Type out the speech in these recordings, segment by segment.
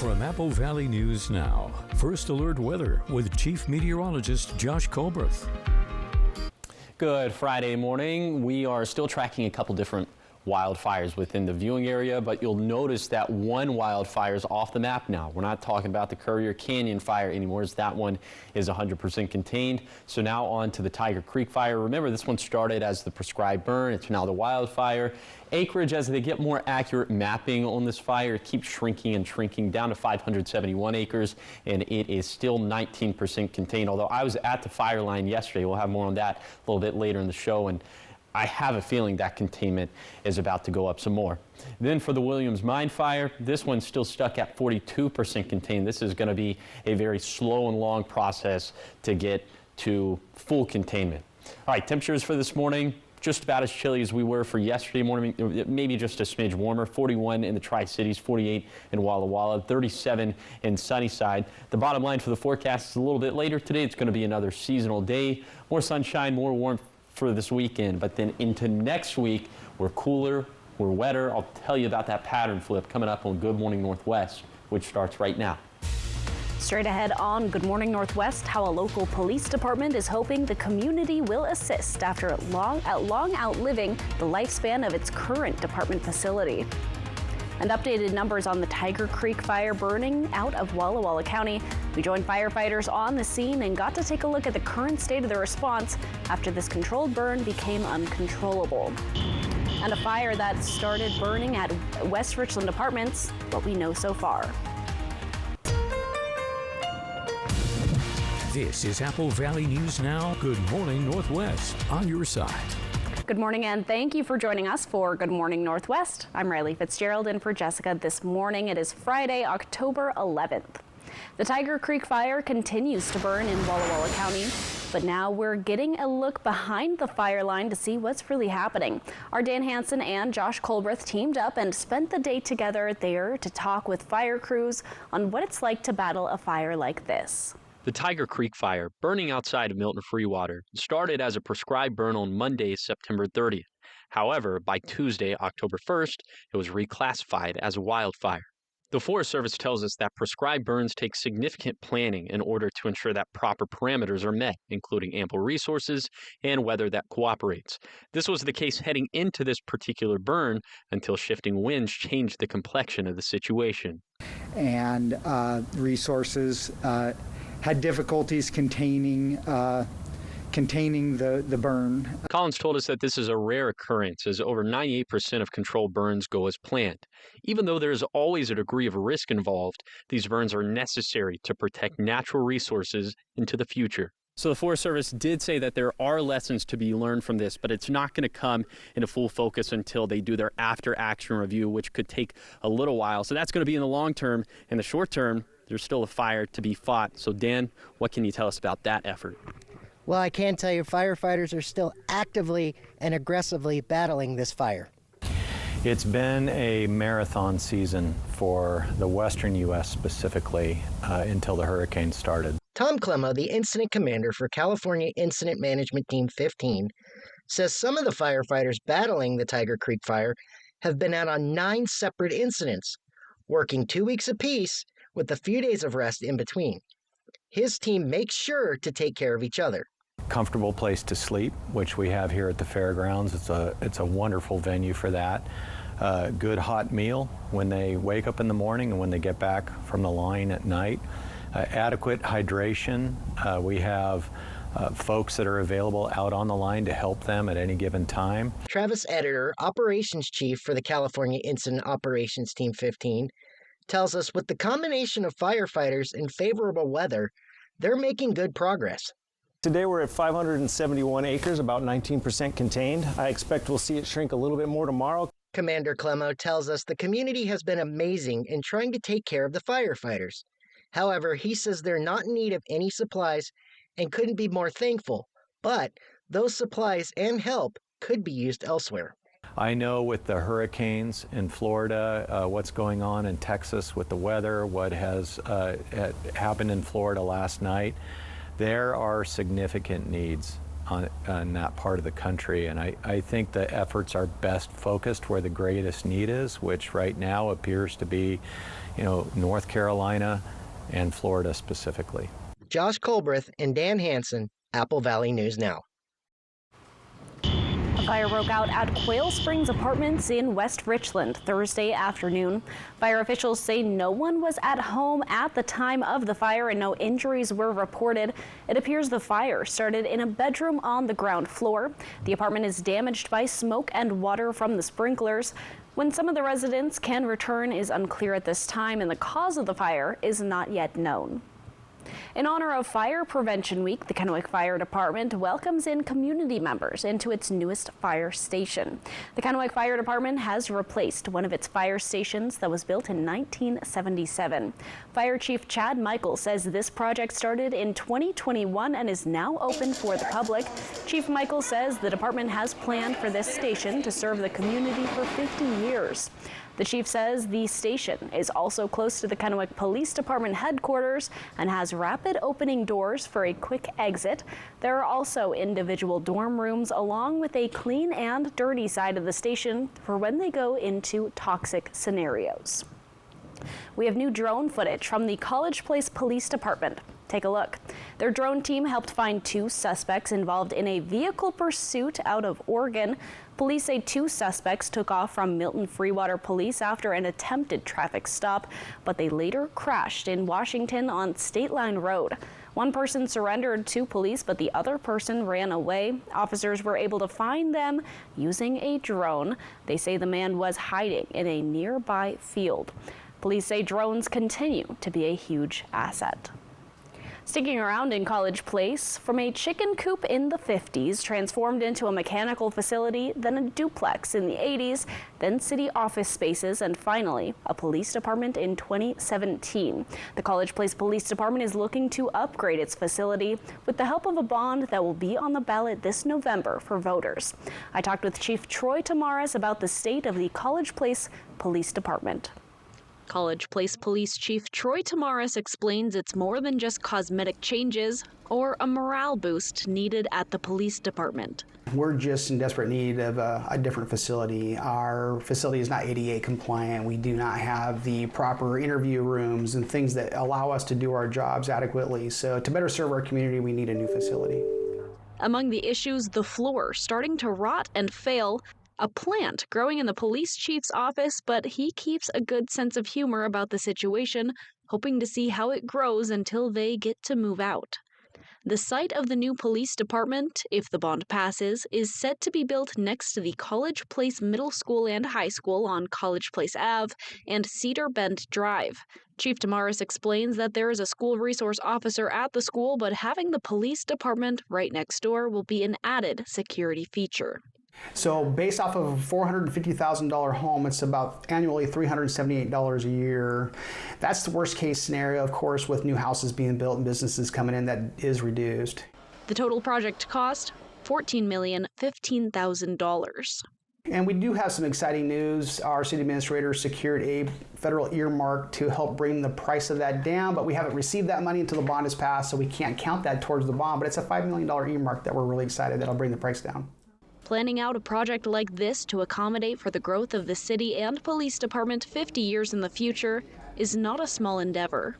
From Apple Valley News Now, First Alert Weather with Chief Meteorologist Josh Colbreth. Good Friday morning. We are still tracking a couple different wildfires within the viewing area, but you'll notice that one wildfire is off the map now. We're not talking about the Courier Canyon fire anymore, as that one is 100% contained. So now on to the Tiger Creek fire. Remember, this one started as the prescribed burn. It's now the wildfire. Acreage, as they get more accurate mapping on this fire, it keeps shrinking and shrinking down to 571 acres, and it is still 19% contained. Although I was at the fire line yesterday. We'll have more on that a little bit later in the show, and I have a feeling that containment is about to go up some more. Then for the Williams Mine fire, this one's still stuck at 42% contained. This is going to be a very slow and long process to get to full containment. All right, temperatures for this morning, just about as chilly as we were for yesterday morning, maybe just a smidge warmer. 41 in the Tri-Cities, 48 in Walla Walla, 37 in Sunnyside. The bottom line for the forecast is a little bit later today. It's going to be another seasonal day. More sunshine, more warmth for this weekend, but then into next week, we're cooler, we're wetter. I'll tell you about that pattern flip coming up on Good Morning Northwest, which starts right now. Straight ahead on Good Morning Northwest, how a local police department is hoping the community will assist after long outliving the lifespan of its current department facility. And updated numbers on the Tiger Creek fire burning out of Walla Walla County. We joined firefighters on the scene and got to take a look at the current state of the response after this controlled burn became uncontrollable. And a fire that started burning at West Richland Apartments, what we know so far. This is Apple Valley News Now. Good Morning Northwest, on your side. Good morning, and thank you for joining us for Good Morning Northwest. I'm Riley Fitzgerald in for Jessica this morning. It is Friday, October 11th. The Tiger Creek fire continues to burn in Walla Walla County, but now we're getting a look behind the fire line to see what's really happening. Our Dan Hansen and Josh Colbreth teamed up and spent the day together there to talk with fire crews on what it's like to battle a fire like this. The Tiger Creek fire, burning outside of Milton Freewater, started as a prescribed burn on Monday, September 30th. However, by Tuesday, October 1st, it was reclassified as a wildfire. The Forest Service tells us that prescribed burns take significant planning in order to ensure that proper parameters are met, including ample resources and weather that cooperates. This was the case heading into this particular burn until shifting winds changed the complexion of the situation. And resources had difficulties containing the burn. Collins told us that this is a rare occurrence, as over 98% of controlled burns go as planned. Even though there is always a degree of risk involved, these burns are necessary to protect natural resources into the future. So the Forest Service did say that there are lessons to be learned from this, but it's not going to come into full focus until they do their after-action review, which could take a little while. So that's going to be in the long term. In the short term, there's still a fire to be fought. So Dan, what can you tell us about that effort? Well, I can tell you firefighters are still actively and aggressively battling this fire. It's been a marathon season for the western U.S. specifically until the hurricane started. Tom Clemmo, the incident commander for California Incident Management Team 15, says some of the firefighters battling the Tiger Creek fire have been out on 9 separate incidents, working 2 weeks apiece with a few days of rest in between. His team makes sure to take care of each other. Comfortable place to sleep, which we have here at the fairgrounds. It's a wonderful venue for that. Good hot meal when they wake up in the morning and when they get back from the line at night. Adequate hydration. We have folks that are available out on the line to help them at any given time. Travis Editor, Operations Chief for the California Incident Operations Team 15, tells us with the combination of firefighters and favorable weather, they're making good progress. Today we're at 571 acres, about 19% contained. I expect we'll see it shrink a little bit more tomorrow. Commander Clemmo tells us the community has been amazing in trying to take care of the firefighters. However, he says they're not in need of any supplies and couldn't be more thankful, but those supplies and help could be used elsewhere. I know with the hurricanes in Florida, what's going on in Texas with the weather, what has happened in Florida last night, there are significant needs on that part of the country. And I think the efforts are best focused where the greatest need is, which right now appears to be, North Carolina and Florida specifically. Josh Colbreth and Dan Hansen, Apple Valley News Now. A fire broke out at Quail Springs Apartments in West Richland Thursday afternoon. Fire officials say no one was at home at the time of the fire and no injuries were reported. It appears the fire started in a bedroom on the ground floor. The apartment is damaged by smoke and water from the sprinklers. When some of the residents can return is unclear at this time, and the cause of the fire is not yet known. In honor of Fire Prevention Week, the Kennewick Fire Department welcomes in community members into its newest fire station. The Kennewick Fire Department has replaced one of its fire stations that was built in 1977. Fire Chief Chad Michael says this project started in 2021 and is now open for the public. Chief Michael says the department has planned for this station to serve the community for 50 years. The chief says the station is also close to the Kennewick Police Department headquarters and has rapid opening doors for a quick exit. There are also individual dorm rooms along with a clean and dirty side of the station for when they go into toxic scenarios. We have new drone footage from the College Place Police Department. Take a look. Their drone team helped find 2 suspects involved in a vehicle pursuit out of Oregon. Police say 2 suspects took off from Milton Freewater Police after an attempted traffic stop, but they later crashed in Washington on State Line Road. One person surrendered to police, but the other person ran away. Officers were able to find them using a drone. They say the man was hiding in a nearby field. Police say drones continue to be a huge asset. Sticking around in College Place, from a chicken coop in the 50s transformed into a mechanical facility, then a duplex in the 80s, then city office spaces, and finally a police department in 2017. The College Place Police Department is looking to upgrade its facility with the help of a bond that will be on the ballot this November for voters. I talked with Chief Troy Tamaris about the state of the College Place Police Department. College Place Police Chief Troy Tamaris explains it's more than just cosmetic changes or a morale boost needed at the police department. We're just in desperate need of a different facility. Our facility is not ADA compliant. We do not have the proper interview rooms and things that allow us to do our jobs adequately. So to better serve our community, we need a new facility. Among the issues, the floor starting to rot and fail, a plant growing in the police chief's office, but he keeps a good sense of humor about the situation, hoping to see how it grows until they get to move out. The site of the new police department, if the bond passes, is set to be built next to the College Place Middle School and High School on College Place Ave and Cedar Bend Drive. Chief Tamaris explains that there is a school resource officer at the school, but having the police department right next door will be an added security feature. So based off of a $450,000 home, it's about annually $378 a year. That's the worst case scenario, of course, with new houses being built and businesses coming in, that is reduced. The total project cost, $14,015,000. And we do have some exciting news. Our city administrator secured a federal earmark to help bring the price of that down, but we haven't received that money until the bond is passed, so we can't count that towards the bond, but it's a $5 million earmark that we're really excited that'll bring the price down. Planning out a project like this to accommodate for the growth of the city and police department 50 years in the future is not a small endeavor.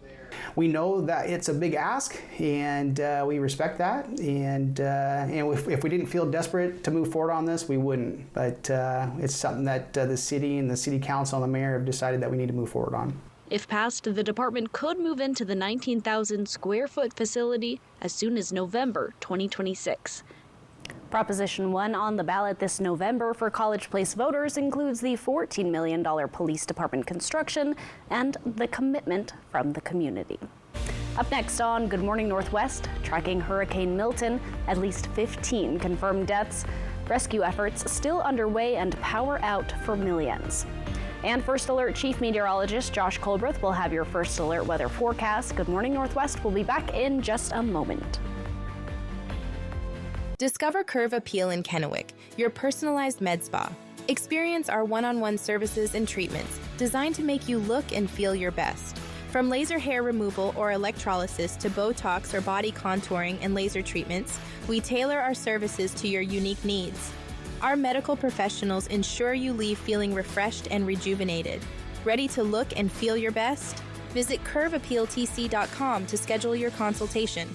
We know that it's a big ask, and we respect that. And if we didn't feel desperate to move forward on this, we wouldn't. But it's something that the city and the city council and the mayor have decided that we need to move forward on. If passed, the department could move into the 19,000 square foot facility as soon as November 2026. Proposition 1 on the ballot this November for College Place voters includes the $14 million police department construction and the commitment from the community. Up next on Good Morning Northwest, tracking Hurricane Milton, at least 15 confirmed deaths, rescue efforts still underway, and power out for millions. And First Alert Chief Meteorologist Josh Colbreth will have your First Alert weather forecast. Good Morning Northwest will be back in just a moment. Discover Curve Appeal in Kennewick, your personalized med spa. Experience our one-on-one services and treatments designed to make you look and feel your best. From laser hair removal or electrolysis to Botox or body contouring and laser treatments, we tailor our services to your unique needs. Our medical professionals ensure you leave feeling refreshed and rejuvenated. Ready to look and feel your best? Visit CurveAppealTC.com to schedule your consultation.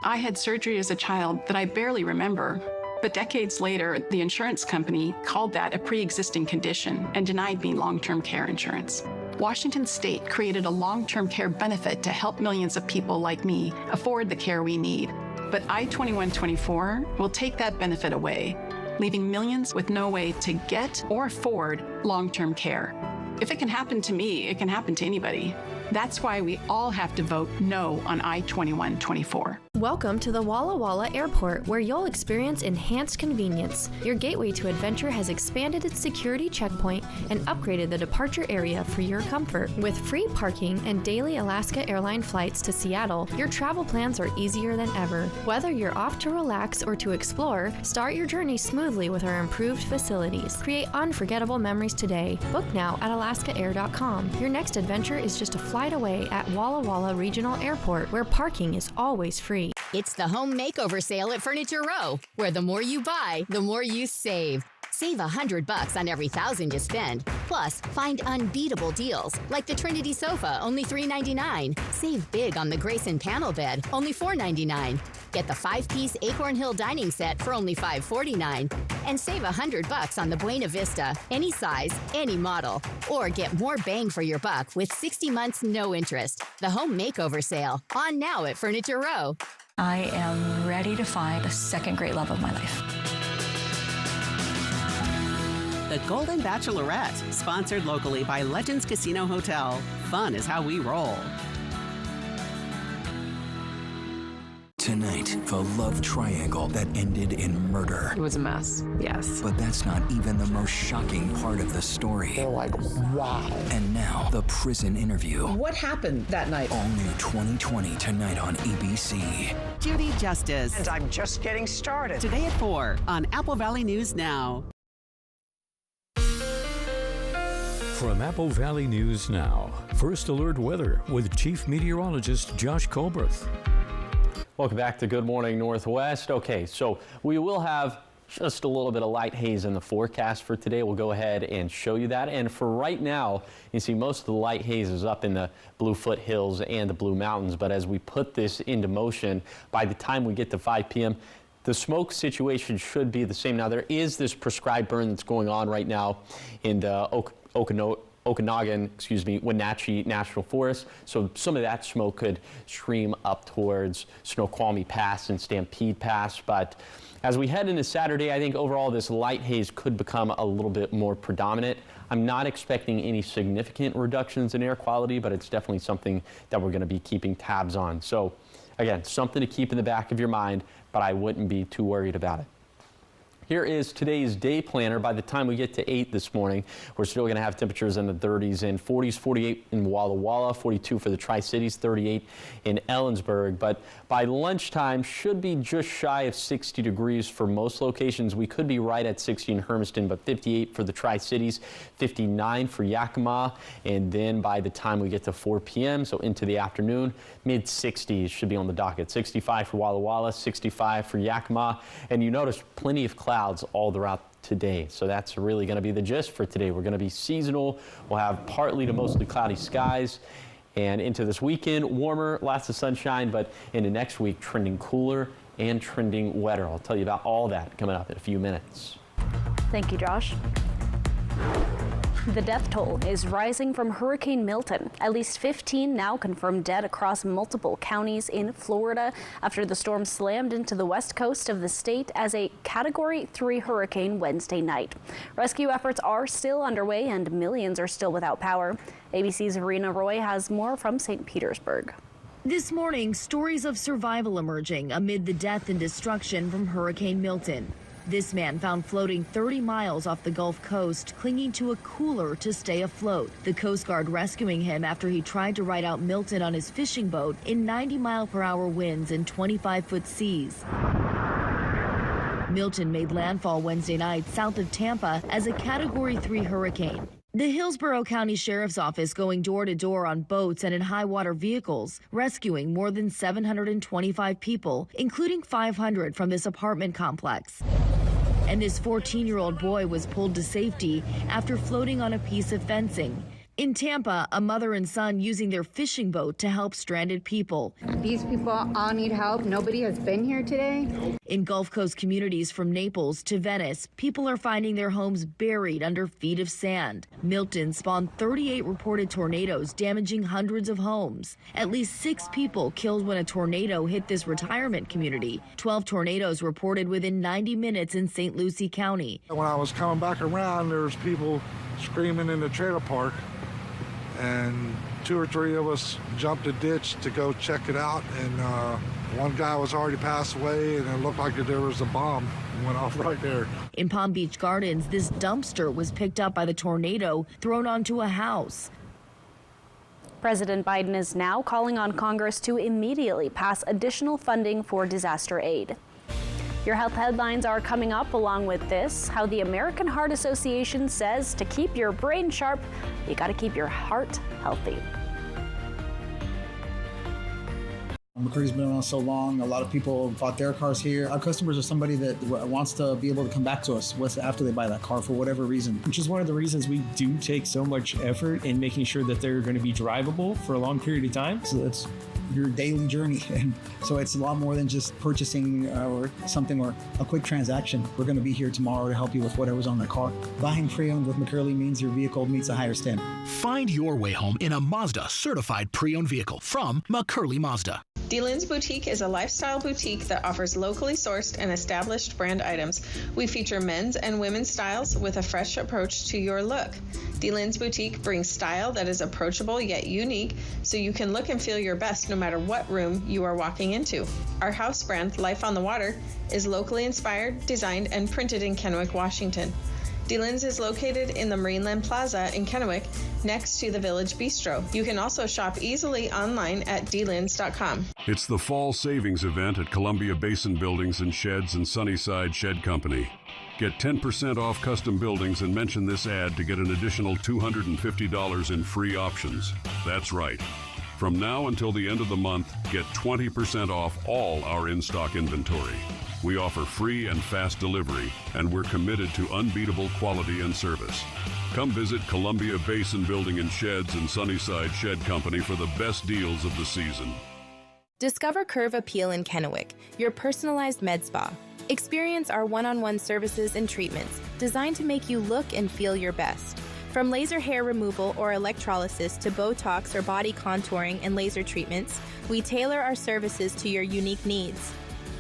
I had surgery as a child that I barely remember. But decades later, the insurance company called that a pre-existing condition and denied me long-term care insurance. Washington State created a long-term care benefit to help millions of people like me afford the care we need. But I-2124 will take that benefit away, leaving millions with no way to get or afford long-term care. If it can happen to me, it can happen to anybody. That's why we all have to vote no on I-2124. Welcome to the Walla Walla Airport, where you'll experience enhanced convenience. Your gateway to adventure has expanded its security checkpoint and upgraded the departure area for your comfort. With free parking and daily Alaska Airlines flights to Seattle, your travel plans are easier than ever. Whether you're off to relax or to explore, start your journey smoothly with our improved facilities. Create unforgettable memories today. Book now at alaskaair.com. Your next adventure is just a flight away at Walla Walla Regional Airport, where parking is always free. It's the home makeover sale at Furniture Row, where the more you buy, the more you save. Save $100 on every $1,000 you spend. Plus, find unbeatable deals, like the Trinity sofa, only $3.99. Save big on the Grayson panel bed, only $4.99. Get the 5-piece Acorn Hill dining set for only $5.49. And save $100 on the Buena Vista, any size, any model. Or get more bang for your buck with 60 months no interest. The home makeover sale, on now at Furniture Row. I am ready to find the second great love of my life. The Golden Bachelorette, sponsored locally by Legends Casino Hotel. Fun is how we roll. Tonight, the love triangle that ended in murder. It was a mess, yes. But that's not even the most shocking part of the story. They're like, wow. And now, the prison interview. What happened that night? All new 2020 tonight on ABC. Judy Justice. And I'm just getting started. Today at 4 on Apple Valley News Now. From Apple Valley News Now, First Alert Weather with Chief Meteorologist Josh Colberth. Welcome back to Good Morning Northwest. Okay, so we will have just a little bit of light haze in the forecast for today. We'll go ahead and show you that. And for right now, you see most of the light haze is up in the Blue Foothills and the Blue Mountains. But as we put this into motion, by the time we get to 5 p.m., the smoke situation should be the same. Now, there is this prescribed burn that's going on right now in the Okanagan, Wenatchee National Forest. So some of that smoke could stream up towards Snoqualmie Pass and Stampede Pass. But as we head into Saturday, I think overall this light haze could become a little bit more predominant. I'm not expecting any significant reductions in air quality, but it's definitely something that we're going to be keeping tabs on. So again, something to keep in the back of your mind, but I wouldn't be too worried about it. Here is today's day planner. By the time we get to 8 this morning, we're still going to have temperatures in the 30s and 40s, 48 in Walla Walla, 42 for the Tri-Cities, 38 in Ellensburg. But by lunchtime, should be just shy of 60 degrees for most locations. We could be right at 60 in Hermiston, but 58 for the Tri-Cities, 59 for Yakima. And then by the time we get to 4 p.m., so into the afternoon, mid-60s should be on the docket. 65 for Walla Walla, 65 for Yakima. And you notice plenty of clouds all throughout today. So that's really going to be the gist for today. We're going to be seasonal. We'll have partly to mostly cloudy skies. And into this weekend, warmer, lots of sunshine, but into next week, trending cooler and trending wetter. I'll tell you about all that coming up in a few minutes. Thank you, Josh. The death toll is rising from Hurricane Milton. At least 15 now confirmed dead across multiple counties in Florida after the storm slammed into the west coast of the state as a Category 3 hurricane Wednesday night. Rescue efforts are still underway and millions are still without power. ABC's Verena Roy has more from St. Petersburg. This morning, stories of survival emerging amid the death and destruction from Hurricane Milton. This man found floating 30 miles off the Gulf Coast, clinging to a cooler to stay afloat. The Coast Guard rescuing him after he tried to ride out Milton on his fishing boat in 90-mile-per-hour winds and 25-foot seas. Milton made landfall Wednesday night south of Tampa as a Category 3 hurricane. The Hillsborough County Sheriff's Office going door to door on boats and in high water vehicles, rescuing more than 725 people, including 500 from this apartment complex. And this 14-year-old boy was pulled to safety after floating on a piece of fencing. In Tampa, a mother and son using their fishing boat to help stranded people. These people all need help. Nobody has been here today. In Gulf Coast communities from Naples to Venice, people are finding their homes buried under feet of sand. Milton spawned 38 reported tornadoes, damaging hundreds of homes. At least 6 people killed when a tornado hit this retirement community. 12 tornadoes reported within 90 minutes in St. Lucie County. When I was coming back around, there was people screaming in the trailer park, and 2 or 3 of us jumped a ditch to go check it out, and one guy was already passed away, and it looked like there was a bomb went off right there. In Palm Beach Gardens, this dumpster was picked up by the tornado, thrown onto a house. President Biden is now calling on Congress to immediately pass additional funding for disaster aid. Your health headlines are coming up along with this, how the American Heart Association says to keep your brain sharp, you got to keep your heart healthy. McCurdy's been around so long. A lot of people bought their cars here. Our customers are somebody that wants to be able to come back to us after they buy that car for whatever reason. Which is one of the reasons we do take so much effort in making sure that they're going to be drivable for a long period of time. So it's your daily journey. And so it's a lot more than just purchasing or something or a quick transaction. We're going to be here tomorrow to help you with whatever's on the car. Buying pre-owned with McCurdy means your vehicle meets a higher standard. Find your way home in a Mazda certified pre-owned vehicle from McCurdy Mazda. DeLynne's Boutique is a lifestyle boutique that offers locally sourced and established brand items. We feature men's and women's styles with a fresh approach to your look. DeLynne's Boutique brings style that is approachable yet unique, so you can look and feel your best no matter what room you are walking into. Our house brand, Life on the Water, is locally inspired, designed, and printed in Kennewick, Washington. DeLynne's is located in the Marineland Plaza in Kennewick, next to the Village Bistro. You can also shop easily online at delynnes.com. It's the fall savings event at Columbia Basin Buildings and Sheds and Sunnyside Shed Company. Get 10% off custom buildings and mention this ad to get an additional $250 in free options. That's right. From now until the end of the month, get 20% off all our in-stock inventory. We offer free and fast delivery, and we're committed to unbeatable quality and service. Come visit Columbia Basin Building and Sheds and Sunnyside Shed Company for the best deals of the season. Discover Curve Appeal in Kennewick, your personalized med spa. Experience our one-on-one services and treatments designed to make you look and feel your best. From laser hair removal or electrolysis to Botox or body contouring and laser treatments, we tailor our services to your unique needs.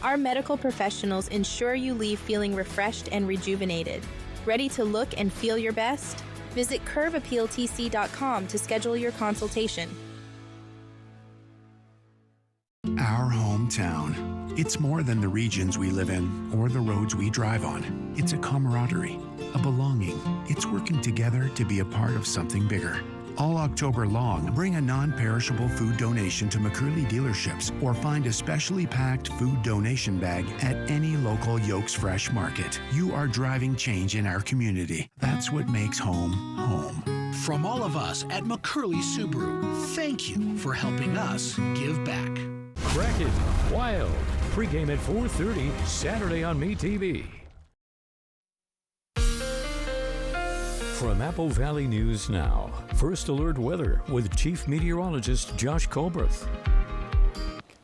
Our medical professionals ensure you leave feeling refreshed and rejuvenated. Ready to look and feel your best? Visit curveappealtc.com to schedule your consultation. Our hometown. It's more than the regions we live in or the roads we drive on. It's a camaraderie, a belonging. It's working together to be a part of something bigger. All October long, bring a non-perishable food donation to McCurdy dealerships or find a specially packed food donation bag at any local Yolks Fresh market. You are driving change in our community. That's what makes home, home. From all of us at McCurdy Subaru, thank you for helping us give back. Kraken Wild. Pregame at 4:30, Saturday on MeTV. From Apple Valley News Now, First Alert Weather with Chief Meteorologist Josh Colbreth.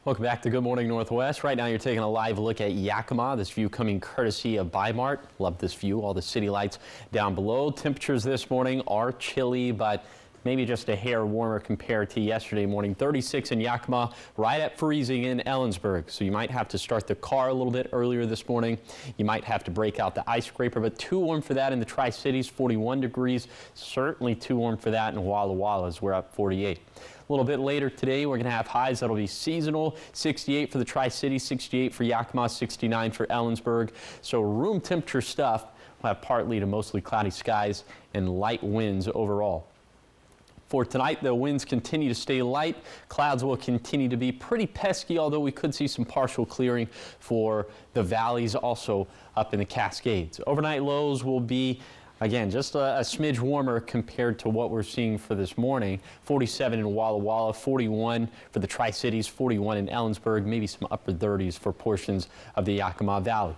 Welcome back to Good Morning Northwest. Right now you're taking a live look at Yakima. This view coming courtesy of Bi-Mart. Love this view, all the city lights down below. Temperatures this morning are chilly, but maybe just a hair warmer compared to yesterday morning. 36 in Yakima, right at freezing in Ellensburg. So you might have to start the car a little bit earlier this morning. You might have to break out the ice scraper, but too warm for that in the Tri-Cities, 41 degrees. Certainly too warm for that in Walla Walla as we're up 48. A little bit later today, we're going to have highs that'll be seasonal. 68 for the Tri-Cities, 68 for Yakima, 69 for Ellensburg. So room temperature stuff. We'll have partly to mostly cloudy skies and light winds overall. For tonight, the winds continue to stay light. Clouds will continue to be pretty pesky, although we could see some partial clearing for the valleys also up in the Cascades. Overnight lows will be Again, just a smidge warmer compared to what we're seeing for this morning. 47 in Walla Walla, 41 for the Tri-Cities, 41 in Ellensburg, maybe some upper 30s for portions of the Yakima Valley.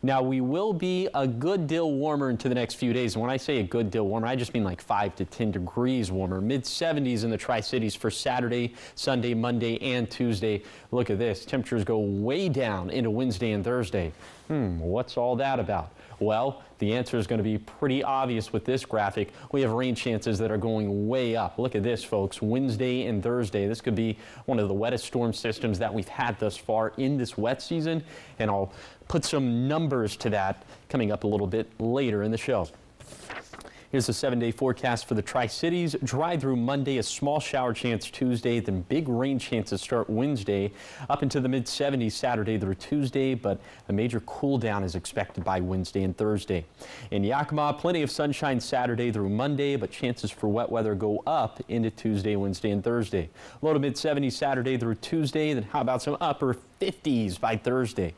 Now, we will be a good deal warmer into the next few days. And when I say a good deal warmer, I just mean like 5 to 10 degrees warmer. Mid-70s in the Tri-Cities for Saturday, Sunday, Monday, and Tuesday. Look at this. Temperatures go way down into Wednesday and Thursday. What's all that about? Well, the answer is going to be pretty obvious with this graphic. We have rain chances that are going way up. Look at this, folks. Wednesday and Thursday. This could be one of the wettest storm systems that we've had thus far in this wet season. And I'll put some numbers to that coming up a little bit later in the show. Here's the 7-day forecast for the Tri-Cities. Dry through Monday, a small shower chance Tuesday, then big rain chances start Wednesday, up into the mid-70s Saturday through Tuesday, but a major cool down is expected by Wednesday and Thursday. In Yakima, plenty of sunshine Saturday through Monday, but chances for wet weather go up into Tuesday, Wednesday, and Thursday. Low to mid-70s Saturday through Tuesday, then how about some upper 50s by Thursday?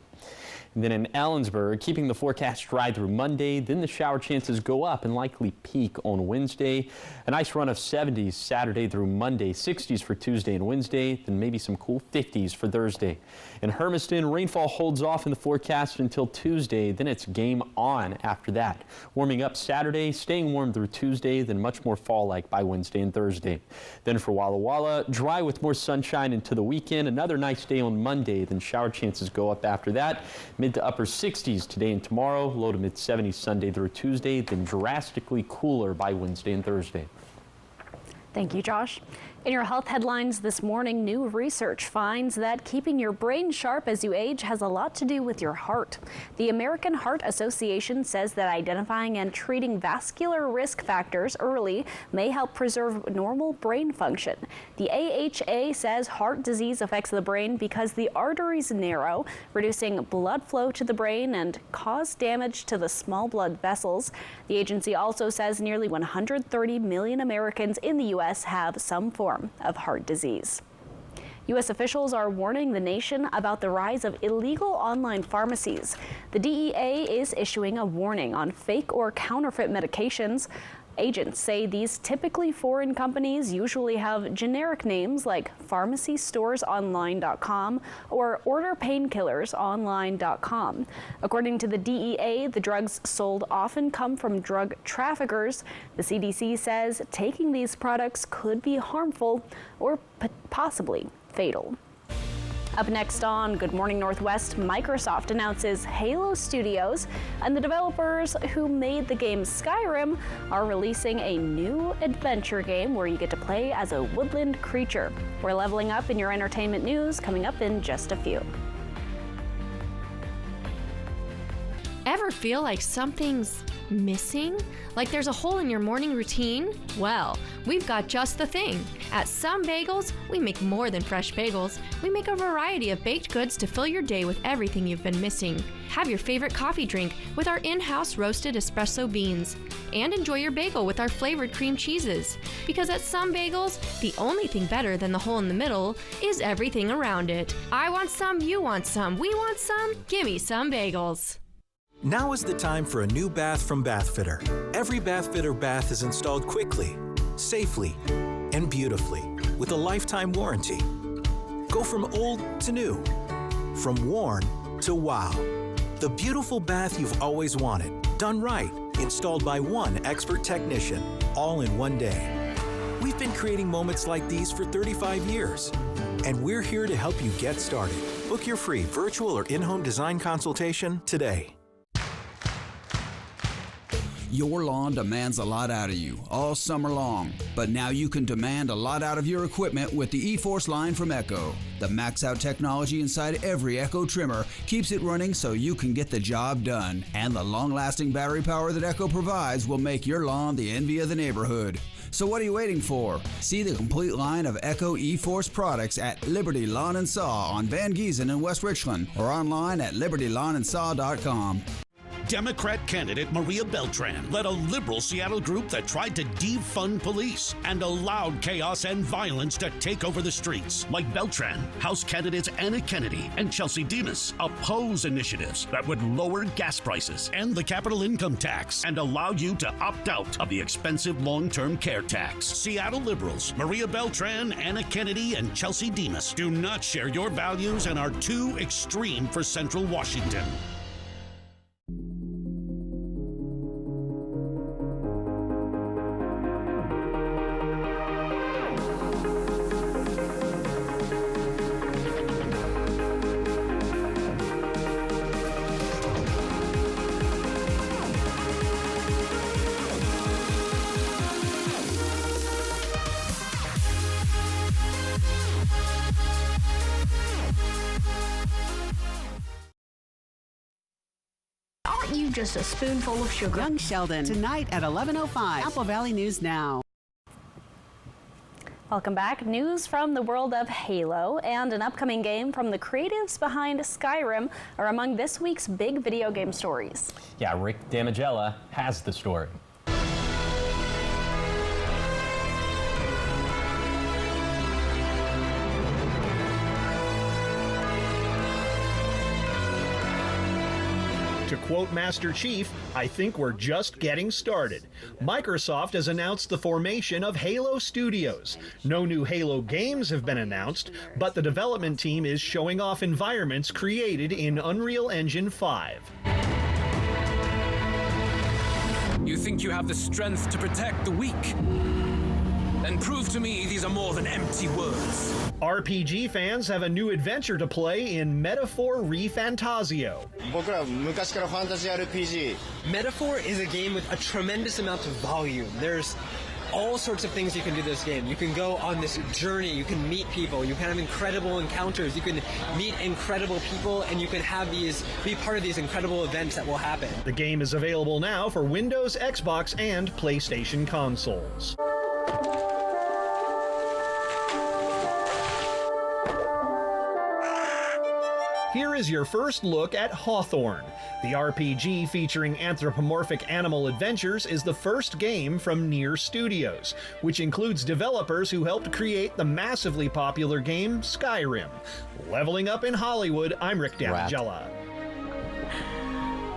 And then in Ellensburg, keeping the forecast dry through Monday, then the shower chances go up and likely peak on Wednesday. A nice run of 70s Saturday through Monday, 60s for Tuesday and Wednesday, then maybe some cool 50s for Thursday. In Hermiston, rainfall holds off in the forecast until Tuesday, then it's game on after that. Warming up Saturday, staying warm through Tuesday, then much more fall-like by Wednesday and Thursday. Then for Walla Walla, dry with more sunshine into the weekend. Another nice day on Monday, then shower chances go up after that. Mid to upper 60s today and tomorrow, low to mid 70s Sunday through Tuesday, then drastically cooler by Wednesday and Thursday. Thank you, Josh. In your health headlines this morning, new research finds that keeping your brain sharp as you age has a lot to do with your heart. The American Heart Association says that identifying and treating vascular risk factors early may help preserve normal brain function. The AHA says heart disease affects the brain because the arteries narrow, reducing blood flow to the brain and cause damage to the small blood vessels. The agency also says nearly 130 million Americans in the U.S. have some form of heart disease. U.S. officials are warning the nation about the rise of illegal online pharmacies. The DEA is issuing a warning on fake or counterfeit medications. Agents say these typically foreign companies usually have generic names like pharmacystoresonline.com or orderpainkillersonline.com. According to the DEA, the drugs sold often come from drug traffickers. The CDC says taking these products could be harmful or possibly fatal. Up next on Good Morning Northwest, Microsoft announces Halo Studios, and the developers who made the game Skyrim are releasing a new adventure game where you get to play as a woodland creature. We're leveling up in your entertainment news coming up in just a few. Ever feel like something's missing? Like there's a hole in your morning routine? Well, we've got just the thing. At Some Bagels, we make more than fresh bagels. We make a variety of baked goods to fill your day with everything you've been missing. Have your favorite coffee drink with our in-house roasted espresso beans. And enjoy your bagel with our flavored cream cheeses. Because at Some Bagels, the only thing better than the hole in the middle is everything around it. I want some, you want some, we want some, gimme Some Bagels. Now is the time for a new bath from Bathfitter. Every Bathfitter bath is installed quickly, safely, and beautifully with a lifetime warranty. Go from old to new, from worn to wow. The beautiful bath you've always wanted, done right, installed by one expert technician, all in one day. We've been creating moments like these for 35 years, and we're here to help you get started. Book your free virtual or in-home design consultation today. Your lawn demands a lot out of you all summer long, but now you can demand a lot out of your equipment with the E-Force line from Echo. The max-out technology inside every Echo trimmer keeps it running so you can get the job done, and the long-lasting battery power that Echo provides will make your lawn the envy of the neighborhood. So what are you waiting for? See the complete line of Echo E-Force products at Liberty Lawn and Saw on Van Giesen in West Richland or online at libertylawnandsaw.com. Democrat candidate Maria Beltran led a liberal Seattle group that tried to defund police and allowed chaos and violence to take over the streets. Like Beltran, House candidates Anna Kennedy and Chelsea Demas oppose initiatives that would lower gas prices and the capital income tax and allow you to opt out of the expensive long-term care tax. Seattle liberals Maria Beltran, Anna Kennedy, and Chelsea Demas do not share your values and are too extreme for Central Washington. Aren't you just a spoonful of sugar? Young Sheldon, tonight at 11:05. Apple Valley News Now. Welcome back. News from the world of Halo and an upcoming game from the creatives behind Skyrim are among this week's big video game stories. Yeah, Rick Damigella has the story. To quote Master Chief, I think we're just getting started. Microsoft has announced the formation of Halo Studios. No new Halo games have been announced, but the development team is showing off environments created in Unreal Engine 5. You think you have the strength to protect the weak? Then prove to me these are more than empty words. RPG fans have a new adventure to play in Metaphor ReFantasio. Metaphor is a game with a tremendous amount of volume. There's all sorts of things you can do this game. You can go on this journey, you can meet people, you can have incredible encounters, you can meet incredible people, and you can have be part of these incredible events that will happen. The game is available now for Windows, Xbox, and PlayStation consoles. Here is your first look at Hawthorne. The RPG featuring anthropomorphic animal adventures is the first game from Nier Studios, which includes developers who helped create the massively popular game Skyrim. Leveling up in Hollywood, I'm Rick Damigella.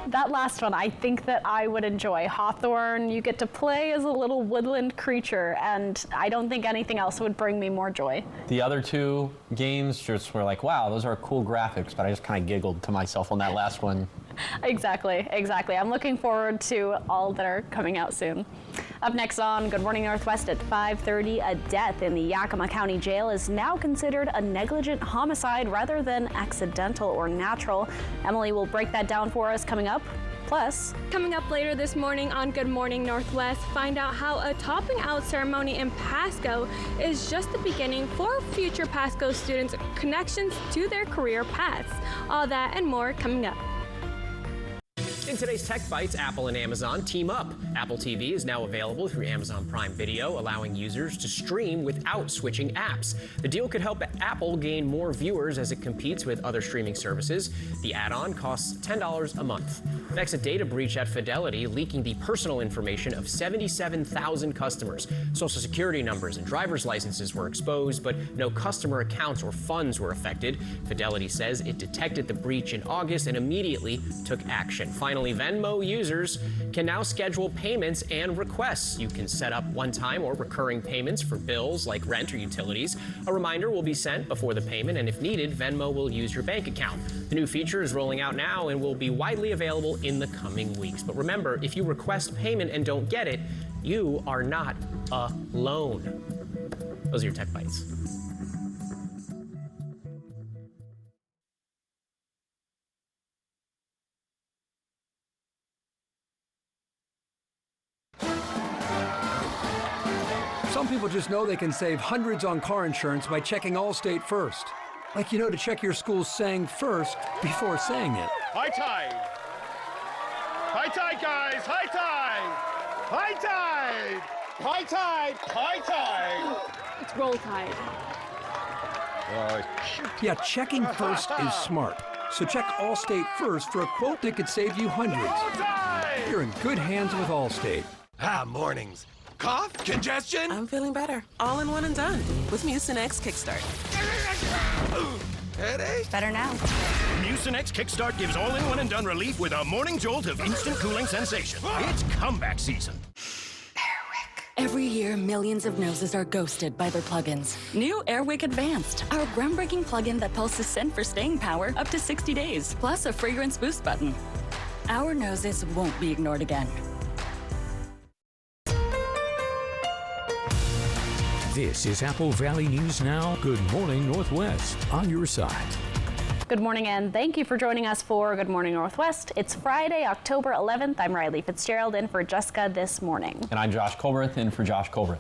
That last one, I think that I would enjoy. Hawthorne, you get to play as a little woodland creature, and I don't think anything else would bring me more joy. The other two games just were like, wow, those are cool graphics, but I just kind of giggled to myself on that last one. Exactly. I'm looking forward to all that are coming out soon. Up next on Good Morning Northwest at 5:30, a death in the Yakima County Jail is now considered a negligent homicide rather than accidental or natural. Emily will break that down for us coming up. Plus, coming up later this morning on Good Morning Northwest, find out how a topping out ceremony in Pasco is just the beginning for future Pasco students' connections to their career paths. All that and more coming up. In today's Tech Bites, Apple and Amazon team up. Apple TV is now available through Amazon Prime Video, allowing users to stream without switching apps. The deal could help Apple gain more viewers as it competes with other streaming services. The add-on costs $10 a month. Next, a data breach at Fidelity, leaking the personal information of 77,000 customers. Social security numbers and driver's licenses were exposed, but no customer accounts or funds were affected. Fidelity says it detected the breach in August and immediately took action. Finally, Venmo users can now schedule payments and requests. You can set up one-time or recurring payments for bills like rent or utilities. A reminder will be sent before the payment, and if needed, Venmo will use your bank account. The new feature is rolling out now and will be widely available in the coming weeks. But remember, if you request payment and don't get it, you are not alone. Those are your Tech Bites. Some people just know they can save hundreds on car insurance by checking Allstate first. Like, to check your school's saying first before saying it. High tide! High tide, guys! High tide! High tide! High tide! High tide! It's roll tide. Yeah, checking first is smart. So check Allstate first for a quote that could save you hundreds. You're in good hands with Allstate. Mornings. Cough? Congestion? I'm feeling better. All in one and done with Mucinex Kickstart. Headache? Better now. Mucinex Kickstart gives all-in-one and done relief with a morning jolt of instant cooling sensation. It's comeback season. Every year, millions of noses are ghosted by their plugins. New Airwick Advanced, our groundbreaking plugin that pulses scent for staying power up to 60 days, plus a fragrance boost button. Our noses won't be ignored again. This is Apple Valley News Now. Good morning, Northwest. On your side. Good morning, and thank you for joining us for Good Morning Northwest. It's Friday, October 11th. I'm Riley Fitzgerald in for Jessica this morning. And I'm Josh Colbert in for Josh Colbert.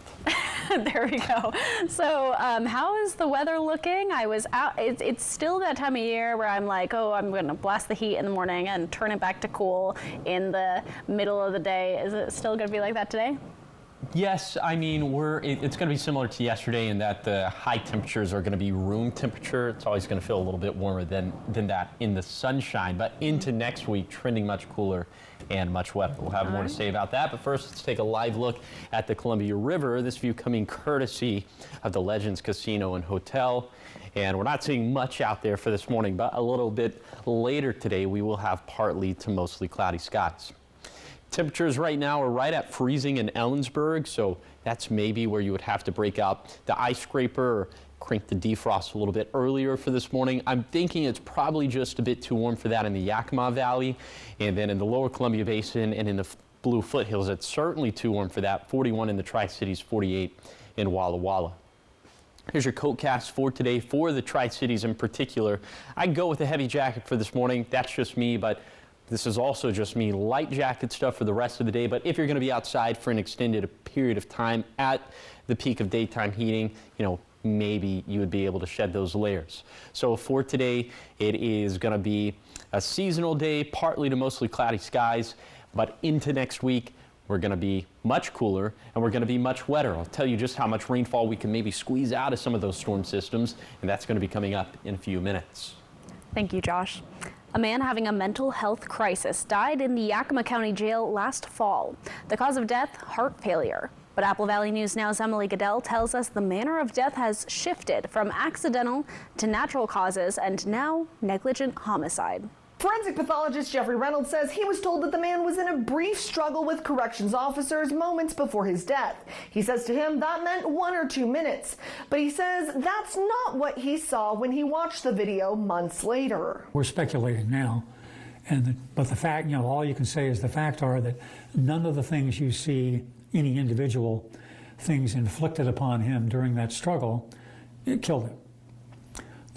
There we go. So how is the weather looking? I was out. It's still that time of year where I'm like, oh, I'm going to blast the heat in the morning and turn it back to cool in the middle of the day. Is it still going to be like that today? Yes, I mean, it's going to be similar to yesterday in that the high temperatures are going to be room temperature. It's always going to feel a little bit warmer than that in the sunshine. But into next week, trending much cooler and much wetter. We'll have more to say about that. But first, let's take a live look at the Columbia River. This view coming courtesy of the Legends Casino and Hotel. And we're not seeing much out there for this morning, but a little bit later today, we will have partly to mostly cloudy skies. Temperatures right now are right at freezing in Ellensburg, so that's maybe where you would have to break out the ice scraper or crank the defrost a little bit earlier for this morning. I'm thinking it's probably just a bit too warm for that in the Yakima Valley, and then in the lower Columbia Basin and in the Blue Foothills, it's certainly too warm for that. 41 in the Tri-Cities, 48 in Walla Walla. Here's your coat cast for today for the Tri-Cities in particular. I'd go with a heavy jacket for this morning. That's just me, but this is also just me. Light jacket stuff for the rest of the day, but if you're going to be outside for an extended period of time at the peak of daytime heating, maybe you would be able to shed those layers. So for today, it is going to be a seasonal day, partly to mostly cloudy skies, but into next week, we're going to be much cooler and we're going to be much wetter. I'll tell you just how much rainfall we can maybe squeeze out of some of those storm systems, and that's going to be coming up in a few minutes. Thank you, Josh. A man having a mental health crisis died in the Yakima County Jail last fall. The cause of death, heart failure. But Apple Valley News Now's Emily Goodell tells us the manner of death has shifted from accidental to natural causes and now negligent homicide. Forensic pathologist Jeffrey Reynolds says he was told that the man was in a brief struggle with corrections officers moments before his death. He says to him that meant 1 or 2 minutes. But he says that's not what he saw when he watched the video months later. We're speculating now, but the fact, all you can say is the fact are that none of the things you see, any individual things inflicted upon him during that struggle, it killed him.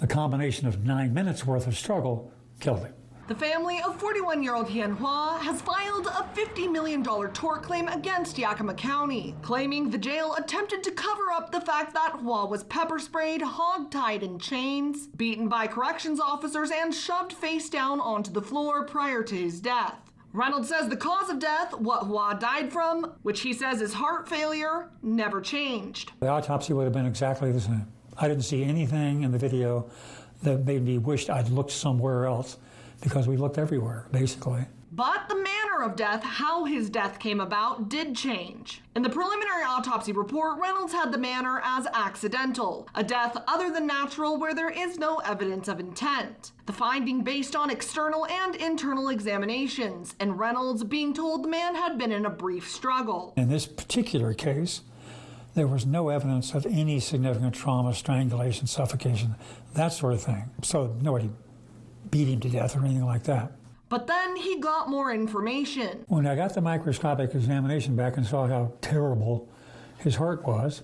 The combination of 9 minutes worth of struggle killed him. The family of 41-year-old Hien Hua has filed a $50 million tort claim against Yakima County, claiming the jail attempted to cover up the fact that Hua was pepper sprayed, hog-tied in chains, beaten by corrections officers, and shoved face down onto the floor prior to his death. Reynolds says the cause of death, what Hua died from, which he says is heart failure, never changed. The autopsy would have been exactly the same. I didn't see anything in the video that made me wish I'd looked somewhere else, because we looked everywhere, basically. But the manner of death, how his death came about, did change. In the preliminary autopsy report, Reynolds had the manner as accidental, a death other than natural where there is no evidence of intent. The finding based on external and internal examinations, and Reynolds being told the man had been in a brief struggle. In this particular case, there was no evidence of any significant trauma, strangulation, suffocation, that sort of thing. So nobody beat him to death or anything like that. But then he got more information. When I got the microscopic examination back and saw how terrible his heart was,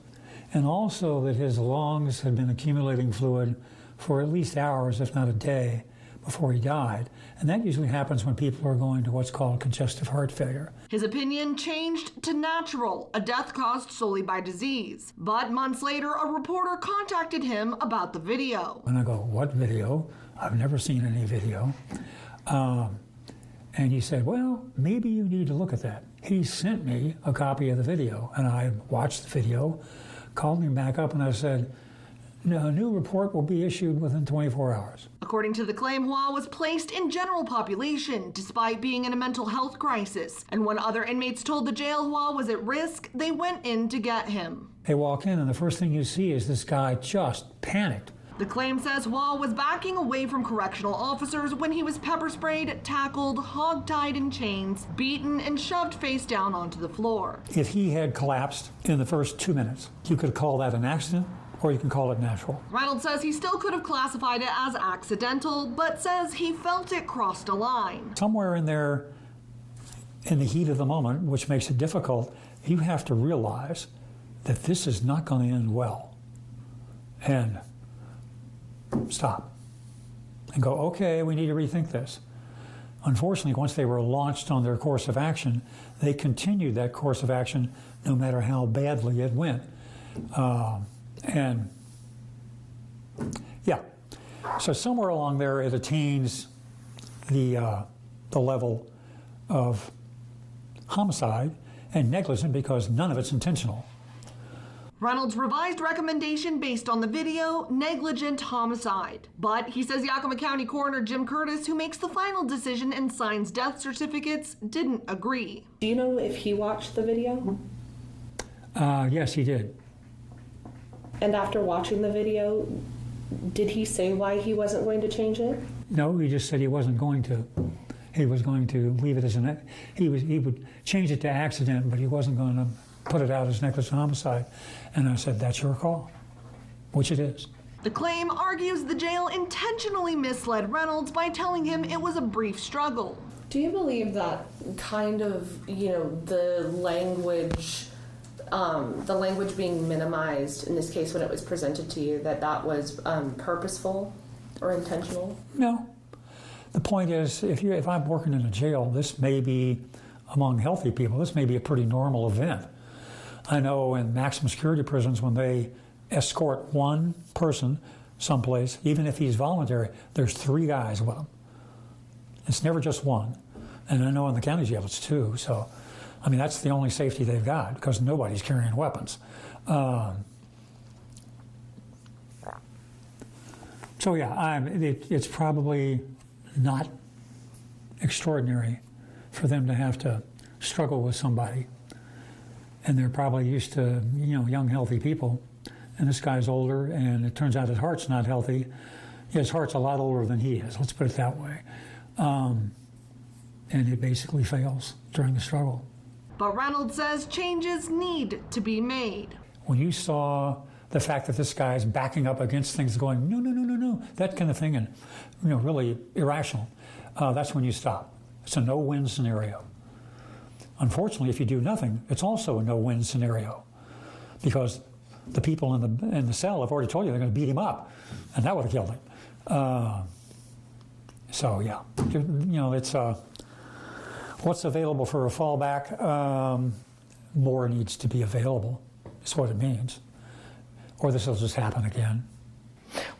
and also that his lungs had been accumulating fluid for at least hours, if not a day, before he died. And that usually happens when people are going to what's called congestive heart failure. His opinion changed to natural, a death caused solely by disease. But months later, a reporter contacted him about the video. And I go, what video? I've never seen any video. And he said, well, maybe you need to look at that. He sent me a copy of the video, and I watched the video, called him back up, and I said, A new report will be issued within 24 hours. According to the claim, Hua was placed in general population despite being in a mental health crisis. And when other inmates told the jail Hua was at risk, they went in to get him. They walk in and the first thing you see is this guy just panicked. The claim says Hua was backing away from correctional officers when he was pepper sprayed, tackled, hog-tied in chains, beaten, and shoved face down onto the floor. If he had collapsed in the first 2 minutes, you could call that an accident, or you can call it natural. Reynolds says he still could have classified it as accidental, but says he felt it crossed a line. Somewhere in there, in the heat of the moment, which makes it difficult, you have to realize that this is not going to end well. And stop. And go, okay, we need to rethink this. Unfortunately, once they were launched on their course of action, they continued that course of action no matter how badly it went. And yeah, so somewhere along there it attains the level of homicide and negligent because none of it's intentional. Reynolds' revised recommendation based on the video, negligent homicide. But he says Yakima County Coroner Jim Curtis, who makes the final decision and signs death certificates, didn't agree. Do you know if he watched the video? Yes, he did. And after watching the video, did he say why he wasn't going to change it? No, he just said he wasn't going to. He was going to leave it as he would change it to accident, but he wasn't going to put it out as negligent homicide. And I said, that's your call, which it is. The claim argues the jail intentionally misled Reynolds by telling him it was a brief struggle. Do you believe that kind of, the language being minimized in this case when it was presented to you, that was purposeful or intentional? No. The point is, if I'm working in a jail, this may be, among healthy people, this may be a pretty normal event. I know in maximum security prisons, when they escort one person someplace, even if he's voluntary, there's 3 guys with him. It's never just one. And I know in the county jail it's 2, so, I mean, that's the only safety they've got, because nobody's carrying weapons. So yeah, it's probably not extraordinary for them to have to struggle with somebody. And they're probably used to, young, healthy people. And this guy's older, and it turns out his heart's not healthy. His heart's a lot older than he is, let's put it that way. And it basically fails during the struggle. But Reynolds says changes need to be made. When you saw the fact that this guy's backing up against things going, no, that kind of thing, and really irrational, that's when you stop. It's a no-win scenario. Unfortunately, if you do nothing, it's also a no-win scenario, because the people in the cell have already told you they're going to beat him up, and that would have killed him. So yeah, it's what's available for a fallback. More needs to be available. Is what it means, or this will just happen again.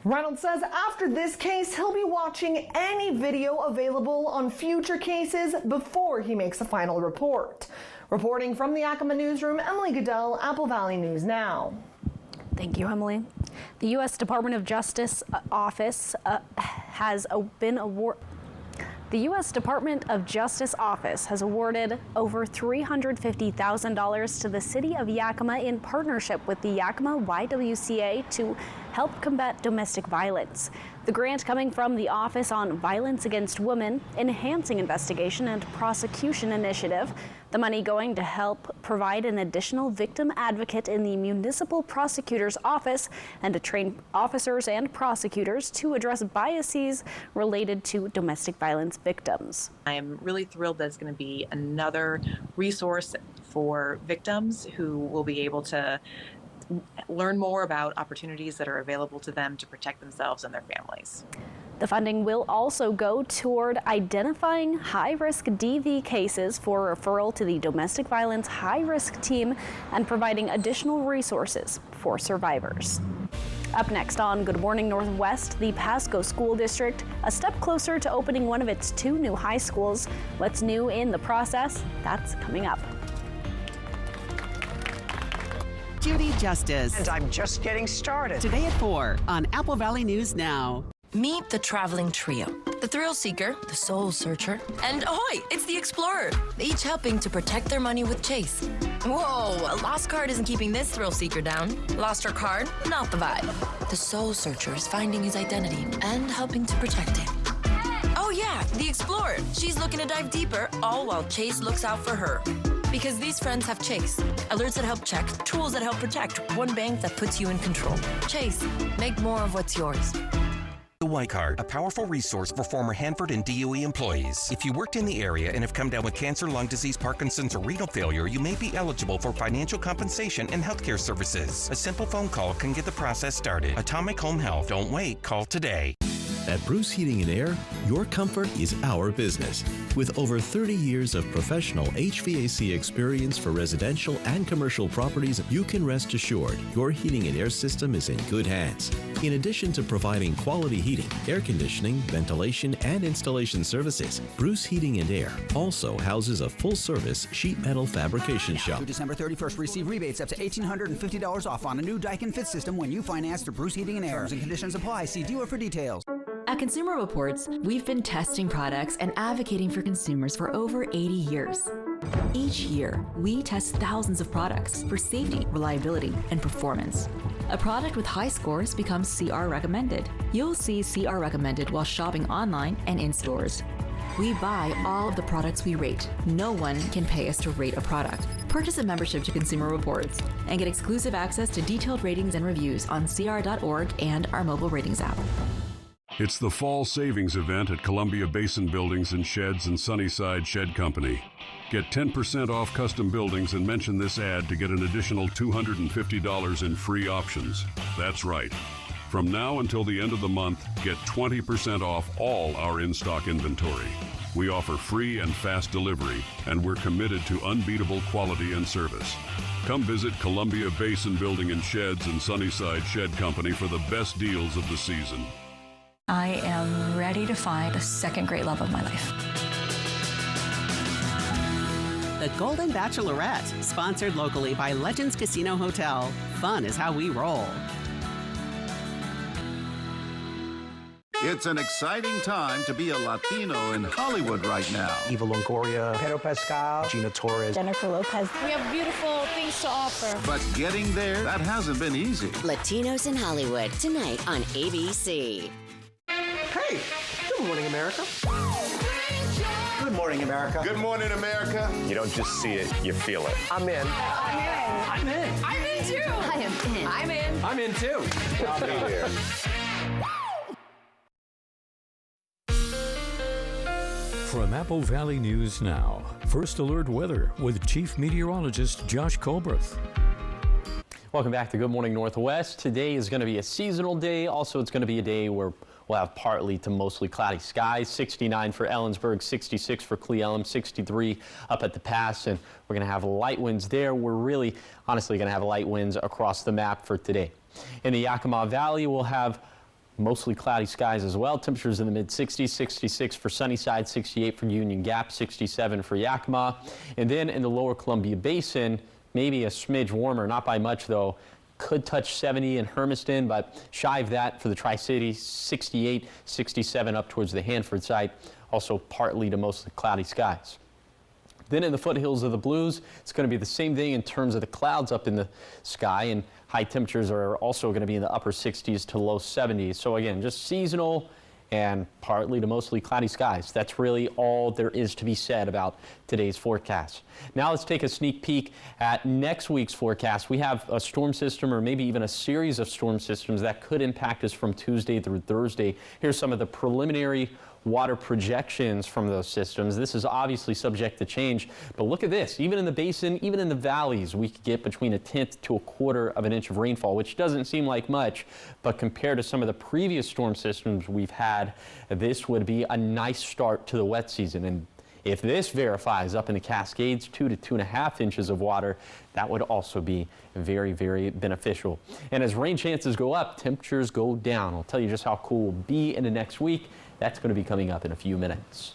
Reynolds says after this case, he'll be watching any video available on future cases before he makes a final report. Reporting from the Yakima newsroom, Emily Goodell, Apple Valley News Now. Thank you, Emily. The U.S. Department of Justice Office has awarded over $350,000 to the city of Yakima in partnership with the Yakima YWCA to help combat domestic violence. The grant coming from the Office on Violence Against Women, Enhancing Investigation and Prosecution Initiative. The money going to help provide an additional victim advocate in the municipal prosecutor's office and to train officers and prosecutors to address biases related to domestic violence victims. I am really thrilled that it's going to be another resource for victims who will be able to learn more about opportunities that are available to them to protect themselves and their families. The funding will also go toward identifying high-risk DV cases for referral to the Domestic Violence High-Risk Team and providing additional resources for survivors. Up next on Good Morning Northwest, the Pasco School District, a step closer to opening one of its 2 new high schools. What's new in the process? That's coming up. Judy Justice. And I'm just getting started. Today at 4 on Apple Valley News Now. Meet the traveling trio. The thrill seeker, the soul searcher, and ahoy, it's the explorer. Each helping to protect their money with Chase. Whoa, a lost card isn't keeping this thrill seeker down. Lost her card? Not the vibe. The soul searcher is finding his identity and helping to protect it. Oh yeah, the explorer. She's looking to dive deeper, all while Chase looks out for her. Because these friends have Chase. Alerts that help check, tools that help protect, one bank that puts you in control. Chase, make more of what's yours. The White Card, a powerful resource for former Hanford and DOE employees. If you worked in the area and have come down with cancer, lung disease, Parkinson's, or renal failure, you may be eligible for financial compensation and healthcare services. A simple phone call can get the process started. Atomic Home Health. Don't wait. Call today. At Bruce Heating and Air, your comfort is our business. With over 30 years of professional HVAC experience for residential and commercial properties, you can rest assured your heating and air system is in good hands. In addition to providing quality heating, air conditioning, ventilation, and installation services, Bruce Heating and Air also houses a full-service sheet metal fabrication shop. Through December 31st, receive rebates up to $1,850 off on a new Daikin Fit system when you finance through Bruce Heating and Air. Terms and conditions apply. See dealer for details. At Consumer Reports, we've been testing products and advocating for consumers for over 80 years. Each year, we test thousands of products for safety, reliability, and performance. A product with high scores becomes CR recommended. You'll see CR recommended while shopping online and in stores. We buy all of the products we rate. No one can pay us to rate a product. Purchase a membership to Consumer Reports and get exclusive access to detailed ratings and reviews on CR.org and our mobile ratings app. It's the fall savings event at Columbia Basin Buildings and Sheds and Sunnyside Shed Company. Get 10% off custom buildings and mention this ad to get an additional $250 in free options. That's right. From now until the end of the month, get 20% off all our in-stock inventory. We offer free and fast delivery, and we're committed to unbeatable quality and service. Come visit Columbia Basin Building and Sheds and Sunnyside Shed Company for the best deals of the season. I am ready to find the second great love of my life. The Golden Bachelorette, sponsored locally by Legends Casino Hotel. Fun is how we roll. It's an exciting time to be a Latino in Hollywood right now. Eva Longoria, Pedro Pascal, Gina Torres, Jennifer Lopez. We have beautiful things to offer. But getting there, that hasn't been easy. Latinos in Hollywood, tonight on ABC. Hey, good morning, America. Good morning, America. Good morning, America. You don't just see it, you feel it. I'm in. I'm in. I'm in too. I am in. I'm in. I'm in too. I'll be here. From Apple Valley News Now, First Alert Weather with Chief Meteorologist Josh Colbert. Welcome back to Good Morning Northwest. Today is going to be a seasonal day. Also, it's going to be a day where we'll have partly to mostly cloudy skies. 69 for Ellensburg, 66 for Cle Elum, 63 up at the pass, and we're going to have light winds there. We're really, honestly, going to have light winds across the map for today. In the Yakima Valley, we'll have mostly cloudy skies as well. Temperatures in the mid-60s, 66 for Sunnyside, 68 for Union Gap, 67 for Yakima. And then in the lower Columbia Basin, maybe a smidge warmer, not by much though. Could touch 70 in Hermiston, but shy of that for the Tri-Cities, 68, 67 up towards the Hanford site. Also partly to mostly cloudy skies. Then in the foothills of the Blues, it's going to be the same thing in terms of the clouds up in the sky, and high temperatures are also going to be in the upper 60s to low 70s. So again, just seasonal and partly to mostly cloudy skies. That's really all there is to be said about today's forecast. Now let's take a sneak peek at next week's forecast. We have a storm system, or maybe even a series of storm systems that could impact us from Tuesday through Thursday. Here's some of the preliminary water projections from those systems. This is obviously subject to change, but look at this. Even in the basin, even in the valleys, we could get between 1/10 to 1/4 of an inch of rainfall, which doesn't seem like much, but compared to some of the previous storm systems we've had, this would be a nice start to the wet season. And if this verifies up in the Cascades, 2 to 2.5 inches of water, that would also be very, very beneficial. And as rain chances go up, temperatures go down. I'll tell you just how cool we'll be in the next week. That's going to be coming up in a few minutes.